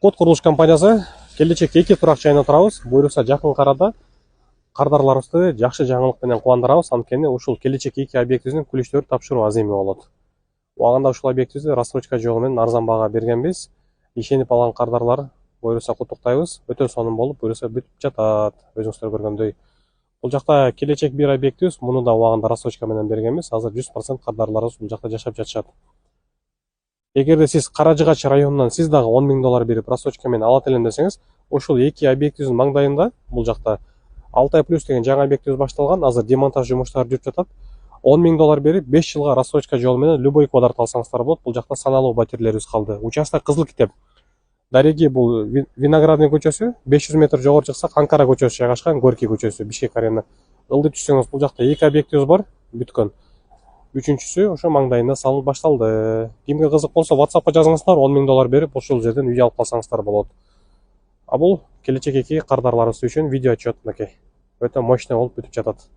Код курулуш компаниясы келечек 2 турак жайына турабыз. Буйруса жакын арада кардарларыбызды жакшы жаңылык менен кубандырабыз. Анткени ушул келечек 2 объектибиздин күлүштөрү тапшыруу аз эми болот. Убагында ушул объектибизди рассрочка жогу менен арзан баага бергенбиз. Ишенип алган кардарлар буйруса куттуктайбыз. Өтө сонун болуп, буйруса бүтүп жатат. Өзүңүздөр көргөндөй. Бул жакта келечек 1 объектибиз, муну да убагында рассрочка менен бергенбиз. Азыр 100% кардарларыбыз бул жакта жашап жатышат. Эгерде сиз Каражыгач районунан сиз дагы 10 000 доллар берип рассрочка менен алат элем десеңиз, ушул 2 объектибиздин маңдайында бул жакта Алтай плюс деген жаңы объектибиз башталган, азыр демонтаж жумуштары жүрүп жатат. 10 000 доллар берип 5 жылга рассрочка жол менен любой квадрат алсаңыздар болот. Бул жакта саналуу батирлерибиз калды. Участок Кызыл Китеп. Дареги бул Виноградный көчөсү, 500 метр жогору чыксак Анкара көчөсү жайгашкан, Горький көчөсү, Бишкек арена. Ылдый түшсөңүз бул жакта 2 объектибиз бар, бүткөн. Үчүнчүсү ошо маңдайында салынып башталды. Кимге кызык болсо WhatsAppка жазыңыздар, 10 000 доллар берип ошол жерден үй алып калсаңыздар болот. А бул келечек 2 кардарларыбыз үчүн видео отчет мынакей. Өтө мощный болуп бүтүп жатат.